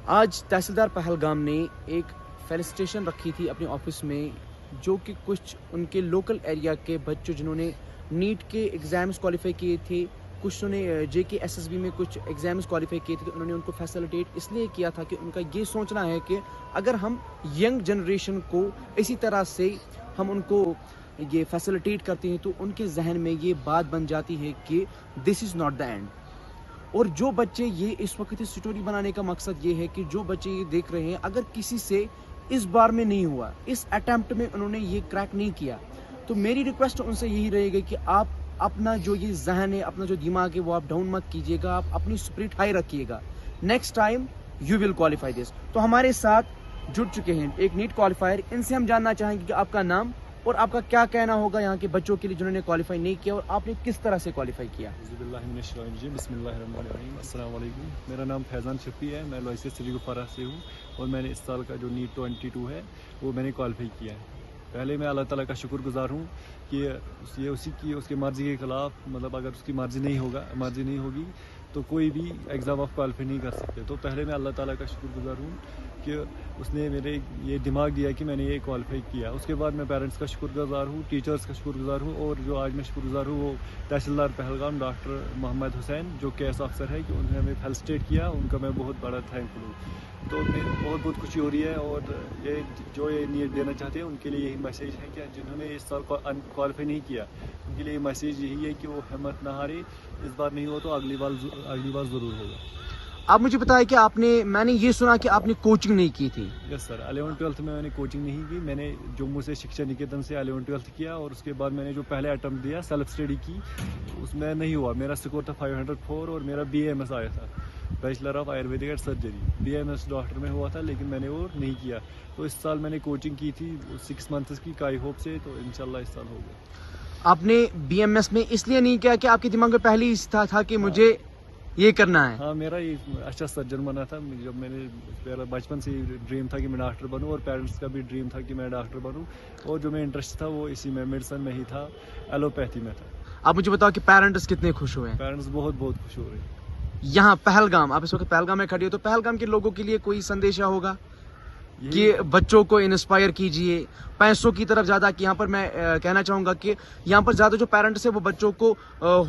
آج تحصیلدار پہلگام نے ایک فیلسٹیشن رکھی تھی اپنے آفس میں، جو کہ کچھ ان کے لوکل ایریا کے بچوں جنہوں نے نیٹ کے ایگزامز کوالیفائی کیے تھے، کچھ نے جے کے ایس ایس بی میں کچھ ایگزامز کوالیفائی کیے تھے، تو انہوں نے ان کو فیسیلیٹیٹ اس لیے کیا تھا کہ ان کا یہ سوچنا ہے کہ اگر ہم ینگ جنریشن کو اسی طرح سے ہم ان کو یہ فیسیلیٹیٹ کرتے ہیں تو ان کے ذہن میں یہ بات بن جاتی ہے کہ دس از ناٹ دا اینڈ۔ اور جو بچے یہ اس وقت اس سٹوری بنانے کا مقصد یہ ہے کہ جو بچے یہ دیکھ رہے ہیں اگر کسی سے اس بار میں نہیں ہوا، اس اٹیمپٹ میں انہوں نے یہ کریک نہیں کیا، تو میری ریکویسٹ ان سے یہی رہے گی کہ آپ اپنا جو یہ ذہن ہے، اپنا جو دماغ ہے وہ آپ ڈاؤن مت کیجیے گا، آپ اپنی اسپرٹ ہائی رکھیے گا، next time you will qualify this. تو ہمارے ساتھ جڑ چکے ہیں ایک نیٹ کوالیفائر، ان سے ہم جاننا چاہیں گے کہ آپ کا نام اور آپ کا کیا کہنا ہوگا یہاں کے بچوں کے لیے جنہوں نے کوالیفائی نہیں کیا، اور آپ نے کس طرح سے کوالیفائی کیا۔ بسم اللہ الرحمن الرحیم۔ السلام علیکم، میرا نام فیضان شفیع ہے، میں لوئیس سری گفارہ سے ہوں، اور میں نے اس سال کا جو نیٹ 22 ہے وہ میں نے کوالیفائی کیا ہے۔ پہلے میں اللہ تعالیٰ کا شکر گزار ہوں کہ یہ اس کی مرضی کے خلاف، مطلب اگر اس کی مرضی نہیں ہوگی تو کوئی بھی ایگزام آپ کوالیفائی نہیں کر سکتے۔ تو پہلے میں اللہ تعالیٰ کا شکر گزار ہوں کہ اس نے میرے یہ دماغ دیا کہ میں نے یہ کوالیفائی کیا۔ اس کے بعد میں پیرنٹس کا شکر گزار ہوں، ٹیچرس کا شکر گزار ہوں، اور جو آج میں شکر گزار ہوں وہ تحصیلدار پہلگام ڈاکٹر محمد حسین جو کیس افسر ہے کہ انہوں نے ہمیں فیلسٹیٹ کیا، ان کا میں بہت بڑا تھینک فل ہوں۔ تو بہت بہت خوشی ہو رہی ہے، اور یہ نیٹ دینا چاہتے ہیں ان کے لیے یہی میسیج ہے کہ جنہوں نے اس سال کوالیفائی نہیں کیا ان کے لیے میسیج یہی ہے کہ وہ ہمت نہ ہارے، اس بار نہیں ہو تو اگلی بار ضرور ہوگا۔ آپ مجھے بتائیں کہ میں نے یہ سنا کہ آپ نے کوچنگ نہیں کی تھی۔ یس سر، 11-12 میں نے کوچنگ نہیں کی، میں نے جموں سے شکشا نکیتن سے 11-12 کیا، اور اس کے بعد میں نے جو پہلے اٹمپٹ دیا سیلف اسٹڈی کی، اس میں نہیں ہوا، میرا اسکور تھا 504 اور میرا BAMS آیا تھا، bachelor of Ayurvedic and surgery, BAMS doctor میں ہوا تھا، لیکن میں نے وہ نہیں کیا۔ تو اس سال میں نے کوچنگ کی تھی 6 منتھس کی کائی ہوپ سے، تو انشاءاللہ اس سال ہوگا۔ آپ نے BMS میں اس لیے نہیں کیا کہ آپ کے دماغ میں پہلے ہی تھا کہ مجھے یہ کرنا ہے؟ ہاں، میرا یہ اچھا سرجن بنا تھا، جب میں نے میرا بچپن سے ڈریم تھا کہ میں ڈاکٹر بنوں، اور پیرنٹس کا بھی ڈریم تھا کہ میں ڈاکٹر بنوں، اور جو میں انٹرسٹ تھا وہ اسی میں میڈیسن میں ہی تھا، ایلوپیتھی میں تھا۔ آپ مجھے بتاؤ کہ پیرنٹس کتنے خوش ہوئے ہیں؟ پیرنٹس بہت بہت خوش ہو رہے ہیں۔ یہاں پہلگام، آپ اس وقت پہلگام میں کھڑے ہو، تو پہلگام کے لوگوں کے لیے کوئی سندیشہ ہوگا کہ بچوں کو انسپائر کیجئے پیسوں کی طرف زیادہ، کہ یہاں پر میں کہنا چاہوں گا کہ یہاں پر زیادہ جو پیرنٹس ہیں وہ بچوں کو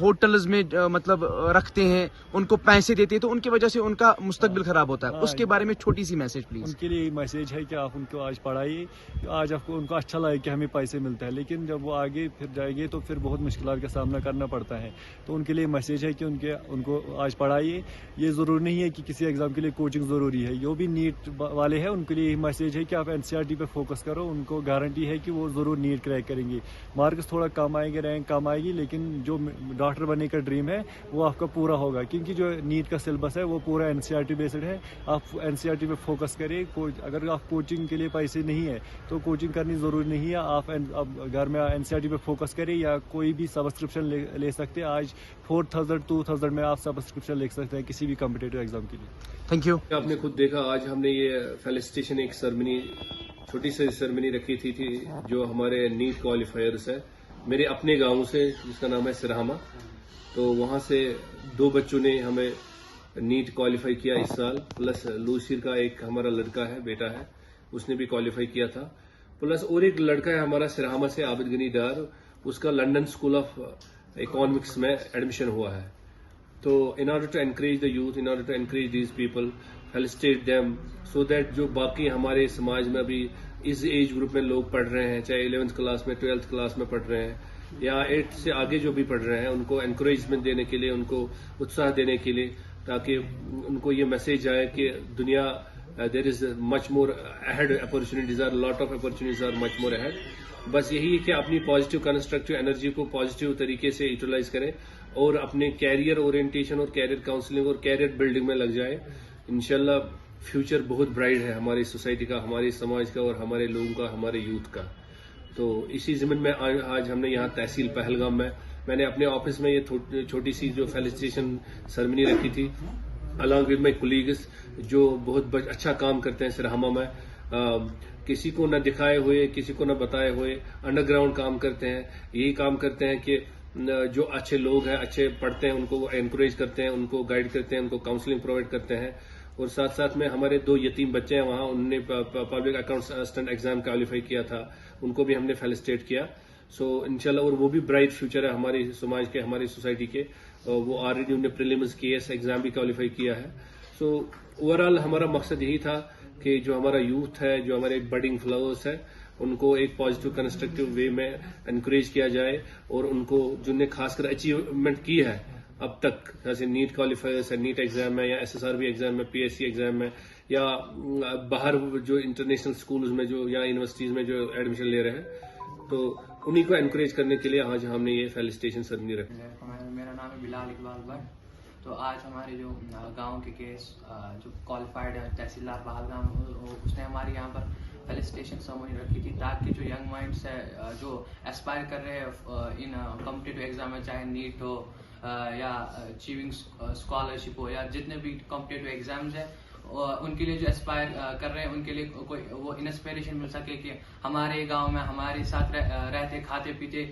ہوٹلز میں مطلب رکھتے ہیں، ان کو پیسے دیتے ہیں، تو ان کی وجہ سے ان کا مستقبل خراب ہوتا ہے۔ اس کے بارے میں چھوٹی سی میسج پلیز۔ ان کے لیے میسج ہے کہ آپ ان کو آج پڑھائیے، آج آپ کو ان کو اچھا لگے کہ ہمیں پیسے ملتا ہے، لیکن جب وہ آگے پھر جائیں گے تو پھر بہت مشکلات کا سامنا کرنا پڑتا ہے۔ تو ان کے لیے میسج ہے کہ ان کو آج پڑھائیے۔ یہ ضروری نہیں ہے کہ کسی ایگزام کے لیے کوچنگ ضروری ہے، جو بھی نیٹ والے ہیں ان کے لیے یہ میسج ہے کہ آپ NCERT پہ فوکس کرو، ان کو گارنٹی ہے کہ وہ ضرور نیٹ کریک کریں گے۔ مارکس تھوڑا کم آئیں گے، رینک کم آئے گی، لیکن جو ڈاکٹر بننے کا ڈریم ہے وہ آپ کا پورا ہوگا، کیونکہ جو نیٹ کا سلیبس ہے وہ پورا NCERT بیسڈ ہے۔ آپ NCERT پہ فوکس کریں۔ اگر آپ کوچنگ کے لیے پیسے نہیں ہے تو کوچنگ کرنی ضروری نہیں ہے، آپ گھر میں NCERT پہ فوکس کریں، یا کوئی بھی سبسکرپشن لے سکتے ہیں۔ آج 4000-2000 میں آپ سبسکرپشن لے سکتے ہیں کسی بھی کمپٹیٹیو ایگزام کے لیے۔ Thank you. آپ نے خود دیکھا، آج ہم نے یہ فیلسٹیشن ایک سرمنی، چھوٹی سی سرمنی رکھی تھی جو ہمارے نیٹ کوالیفائرز ہیں میرے اپنے گاؤں سے، جس کا نام ہے سرہامہ۔ تو وہاں سے 2 بچوں نے ہمیں نیٹ کوالیفائی کیا اس سال، پلس لوسیر کا ایک ہمارا لڑکا ہے، بیٹا ہے، اس نے بھی کوالیفائی کیا تھا، پلس اور ایک لڑکا ہے ہمارا سرہامہ سے، عابد غنی ڈار، اس کا لنڈن اسکول آف اکنامکس میں ایڈمیشن ہوا ہے۔ تو in order to encourage the youth, in order to encourage these people, felicitate them so that جو باقی ہمارے سماج میں ابھی اس ایج گروپ میں لوگ پڑھ رہے ہیں، چاہے 11th کلاس میں، 12th کلاس میں پڑھ رہے ہیں، یا 8 سے آگے جو بھی پڑھ رہے ہیں، ان کو انکریجمنٹ دینے کے لیے، ان کو اتساہ دینے کے لیے، تاکہ ان کو یہ میسج آئے کہ دنیا there is much more ahead, opportunities are, lot of opportunities are much more ahead۔ بس یہی ہے کہ اپنی پازیٹیو کنسٹرکٹیو انرجی کو پازیٹیو طریقے سے یوٹیلائز کریں، اور اپنے کیریئر اورینٹیشن اور کیریئر کاؤنسلنگ اور کیریئر بلڈنگ میں لگ جائیں۔ انشاءاللہ فیوچر بہت برائٹ ہے ہماری سوسائٹی کا، ہمارے سماج کا، اور ہمارے لوگوں کا، ہمارے یوتھ کا۔ تو اسی ضمن میں آج ہم نے یہاں تحصیل پہلگام میں نے اپنے آفس میں یہ چھوٹی سی جو فیلسٹیشن سرمنی رکھی تھی، along with my colleagues جو بہت اچھا کام کرتے ہیں سرہامہ میں، کسی کو نہ دکھائے ہوئے، کسی کو نہ بتائے ہوئے، انڈر گراؤنڈ کام کرتے ہیں۔ یہی کام کرتے ہیں کہ جو اچھے لوگ ہیں، اچھے پڑھتے ہیں، ان کو انکریج کرتے ہیں، ان کو گائیڈ کرتے ہیں، ان کو کاؤنسلنگ پرووائڈ کرتے ہیں، اور ساتھ ساتھ میں ہمارے 2 یتیم بچے ہیں وہاں، انہوں نے public accounts assistant exam qualify کیا تھا، ان کو بھی ہم نے فیلسٹیٹ کیا. سو انشاءاللہ، اور وہ بھی برائٹ فیوچر ہے ہماری سماج کے، ہماری سوسائٹی کے. وہ آلریڈی انہوں نے پریلیمز کی ہے، ایگزام بھی کوالیفائی کیا ہے. سو اوور آل ہمارا مقصد یہی تھا کہ جو ہمارا یوتھ ہے، جو ہمارے بڈنگ فلاورس ہے، ان کو ایک پازیٹیو کنسٹرکٹیو وے میں انکریج کیا جائے، اور ان کو جن نے خاص کر اچیومنٹ کی ہے اب تک، جیسے نیٹ کوالیفائرس ہے، نیٹ ایگزام میں، یا SSRB ایگزام میں، PSC ایگزام میں، یا باہر جو انٹرنیشنل اسکولز میں جو یا یونیورسٹیز میں جو ایڈمیشن لے رہے ہیں، تو انہیں کو انکریج کرنے کے لیے آج ہم نے یہ فیلسٹیشن سرمنی رکھی. میرا نام ہے بلال اقبال بٹ. تو آج ہمارے جو گاؤں کے کیس جو کوالیفائڈ ہے تحصیلدار پہلگام، اس نے ہمارے یہاں پر فیلسٹیشن سرمنی رکھی تھی تاکہ جو ینگ مائنڈس ہے جو اسپائر کر رہے ہیں ان کمپٹیٹیو ایگزام میں، چاہے نیٹ ہو یا اچیونگ اسکالرشپ ہو یا جتنے بھی کمپٹیٹیو ایگزامز ہیں، ان کے لیے جو اسپائر کر رہے ہیں ان کے لیے کوئی وہ انسپریشن مل سکے کہ ہمارے گاؤں میں ہمارے ساتھ رہتے کھاتے پیتے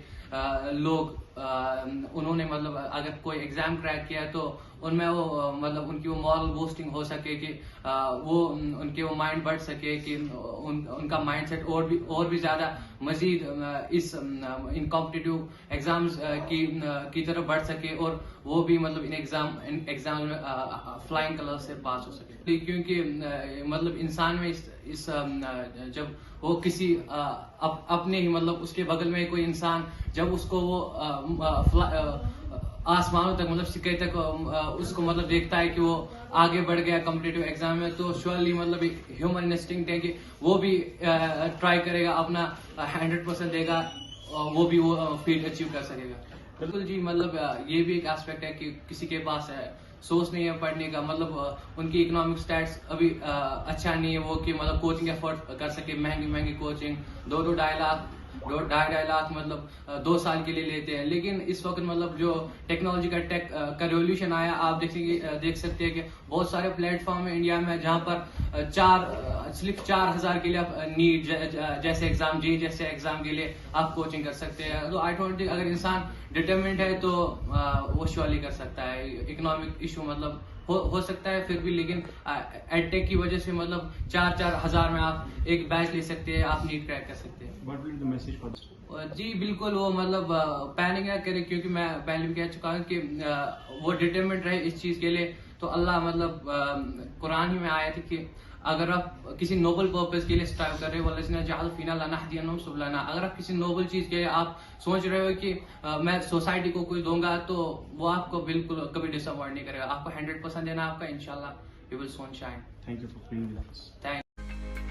لوگ، انہوں نے مطلب اگر کوئی ایگزام کریک کیا ہے تو ان میں وہ مطلب ان کی وہ مورل بوسٹنگ ہو سکے کہ وہ ان کے وہ مائنڈ بڑھ سکے کہ ان کا مائنڈ سیٹ اور بھی زیادہ مزید ان کمپٹیٹیو ایگزامز کی طرف بڑھ سکے، اور وہ بھی مطلب ان ایگزام میں فلائنگ کلر سے پاس ہو سکے. کیونکہ مطلب انسان میں اس جب وہ کسی اپنے ہی مطلب اس کے بغل میں کوئی انسان جب اس کو وہ آسمانوں تک مطلب سکے تک اس کو مطلب دیکھتا ہے کہ وہ آگے بڑھ گیا کمپٹیٹیو ایگزام میں، تو شیورلی مطلب ایک ہیومن انسٹنکٹ ہے کہ وہ بھی ٹرائی کرے گا، اپنا 100% دے گا، وہ بھی وہ فیلڈ اچیو کر سکے گا. بالکل جی، مطلب یہ بھی ایک اسپیکٹ ہے کہ کسی کے پاس سورس نہیں ہے پڑھنے کا، مطلب ان کی اکنامک اسٹیٹس ابھی اچھا نہیں ہے وہ کہ مطلب کوچنگ افورڈ کر سکے، مہنگی کوچنگ 2-2.5 لاکھ مطلب 2 سال کے لیے لیتے ہیں. لیکن اس وقت مطلب جو ٹیکنالوجی کا ریولیوشن آیا، آپ دیکھ سکتے ہیں کہ بہت سارے پلیٹ فارم ہیں انڈیا میں جہاں پر صرف 4,000 کے لیے آپ نیٹ جیسے ایگزام، جیسے ایگزام کے لیے آپ کوچنگ کر سکتے ہیں. تو آئی ڈونٹ تھنک اگر انسان ڈٹرمنٹ ہے تو وہ شیورلی کر سکتا ہے. اکنامک ایشو مطلب ہو سکتا ہے پھر بھی، لیکن ایڈ ٹیک کی وجہ سے مطلب 4-4 ہزار میں آپ ایک بیچ لے سکتے ہیں، آپ نیٹ کریک کر سکتے ہیں. جی بالکل، وہ مطلب پینک نہ کرے، کیونکہ میں پہلے بھی کہہ چکا ہوں کہ وہ ڈٹرمنٹ رہے اس چیز کے لیے. تو اللہ مطلب قرآن ہی میں آیا تھی کہ اگر آپ کسی نوبل پرپز کے لیے اسٹرائیو کر رہے ہو، وَالَّذِينَ جَعَلُوا فِينَا لَنَهْدِيَنَّهُمْ سُبُلَنَا، اگر آپ کسی نوبل چیز کے لیے آپ سوچ رہے ہو کہ میں سوسائٹی کو کوئی دوں گا، تو وہ آپ کو بالکل کبھی ڈس اپوائنٹ نہیں کرے گا. آپ کو 100% دینا آپ کا، انشاءاللہ you will soon shine. Thank you for being with us. Thank you.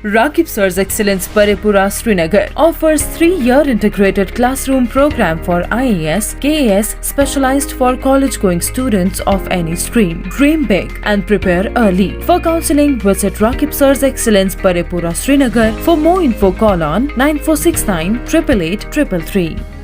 Rakib Sir's Excellence Parepura Srinagar offers 3-year integrated classroom program for IAS, KAS specialized for college-going students of any stream. Dream big and prepare early. For counseling, visit Rakib Sir's Excellence Parepura Srinagar. For more info, call on 9469 888 333.